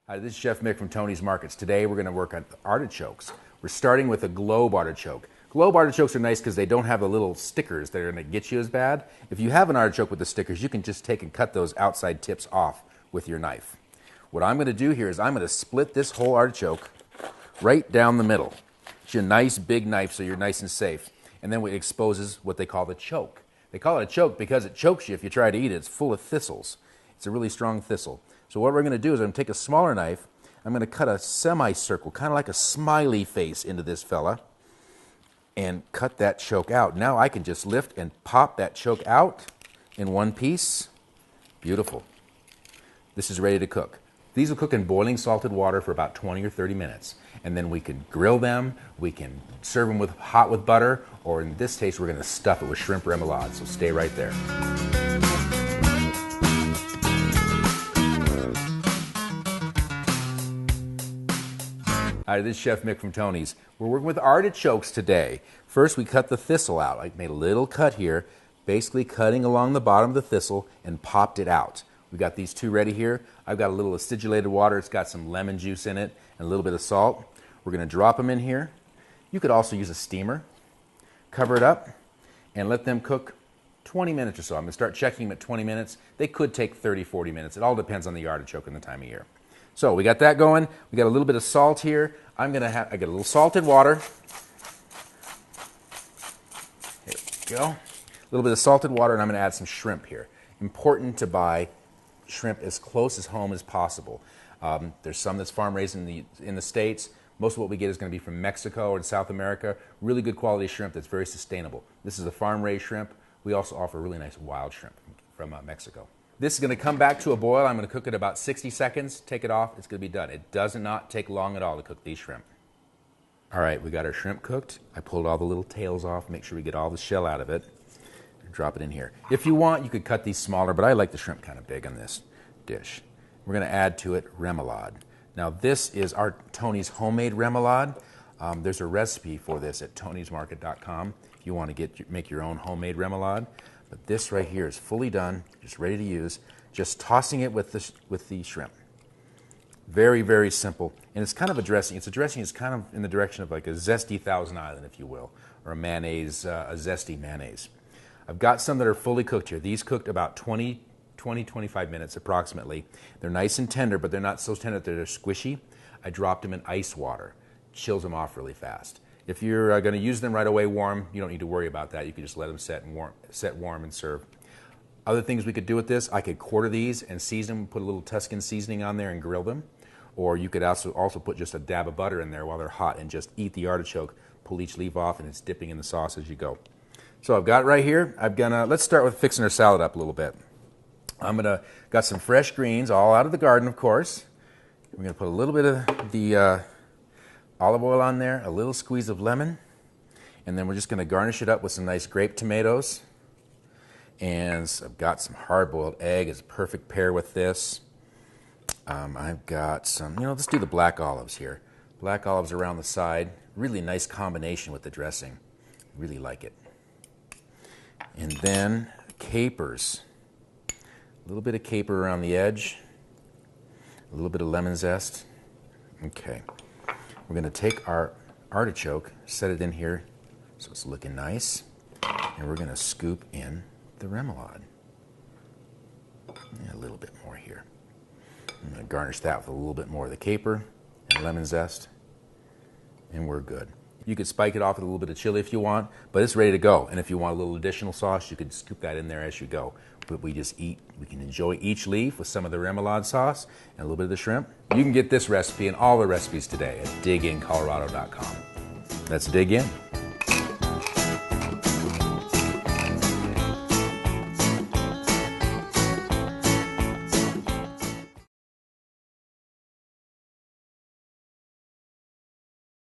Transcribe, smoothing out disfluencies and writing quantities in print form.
Hi, this is Chef Mick from Tony's Markets. Today we're going to work on artichokes. We're starting with a globe artichoke. Globe artichokes are nice because they don't have the little stickers that are going to get you as bad. If you have an artichoke with the stickers, you can just take and cut those outside tips off with your knife. What I'm going to do here is I'm going to split this whole artichoke right down the middle. It's a nice big knife so you're nice and safe. And then it exposes what they call the choke. They call it a choke because it chokes you if you try to eat it. It's full of thistles. It's a really strong thistle. So what we're going to do is I'm going to take a smaller knife. I'm going to cut a semicircle, kind of like a smiley face into this fella, and cut that choke out. Now I can just lift and pop that choke out in one piece. Beautiful. This is ready to cook. These will cook in boiling salted water for about 20 or 30 minutes. And then we can grill them, we can serve them hot with butter, or in this case we're going to stuff it with shrimp remoulade, so stay right there. Hi, this is Chef Mick from Tony's. We're working with artichokes today. First we cut the thistle out. I made a little cut here, basically cutting along the bottom of the thistle and popped it out. We've got these two ready here. I've got a little acidulated water. It's got some lemon juice in it and a little bit of salt. We're going to drop them in here. You could also use a steamer. Cover it up and let them cook 20 minutes or so. I'm going to start checking them at 20 minutes. They could take 30, 40 minutes. It all depends on the artichoke and the time of year. So we got that going. We got a little bit of salt here. I got a little salted water. Here we go. A little bit of salted water, and I'm going to add some shrimp here. Important to buy shrimp as close as home as possible. There's some that's farm raised in the States. Most of what we get is going to be from Mexico or South America. Really good quality shrimp that's very sustainable. This is a farm raised shrimp. We also offer really nice wild shrimp from Mexico. This is going to come back to a boil. I'm going to cook it about 60 seconds. Take it off. It's going to be done. It does not take long at all to cook these shrimp. All right, we got our shrimp cooked. I pulled all the little tails off. Make sure we get all the shell out of it. Drop it in here. If you want, you could cut these smaller, but I like the shrimp kind of big on this dish. We're going to add to it remoulade. Now this is our Tony's homemade remoulade. There's a recipe for this at tonysmarket.com if you want to make your own homemade remoulade. But this right here is fully done, just ready to use. Just tossing it with the shrimp. Very, very simple. And it's kind of a dressing. It's a dressing that's kind of in the direction of like a zesty Thousand Island, if you will, or a mayonnaise, a zesty mayonnaise. I've got some that are fully cooked here. These cooked about 25 minutes approximately. They're nice and tender, but they're not so tender that they're squishy. I dropped them in ice water. Chills them off really fast. If you're going to use them right away warm, you don't need to worry about that. You can just let them set warm and serve. Other things we could do with this, I could quarter these and season them, put a little Tuscan seasoning on there and grill them. Or you could also put just a dab of butter in there while they're hot and just eat the artichoke, pull each leaf off, and it's dipping in the sauce as you go. So I've got it right here. Let's start with fixing our salad up a little bit. Got some fresh greens, all out of the garden, of course. We're going to put a little bit of the olive oil on there, a little squeeze of lemon, and then we're just going to garnish it up with some nice grape tomatoes. And I've got some hard-boiled egg as a perfect pair with this. I've got some, let's do the black olives here. Black olives around the side. Really nice combination with the dressing. Really like it. And then capers. A little bit of caper around the edge. A little bit of lemon zest. Okay. We're going to take our artichoke, set it in here so it's looking nice, and we're going to scoop in the remoulade. And a little bit more here. I'm going to garnish that with a little bit more of the caper and lemon zest, and we're good. You could spike it off with a little bit of chili if you want, but it's ready to go. And if you want a little additional sauce, you could scoop that in there as you go. But we can enjoy each leaf with some of the remoulade sauce and a little bit of the shrimp. You can get this recipe and all the recipes today at digincolorado.com. Let's dig in.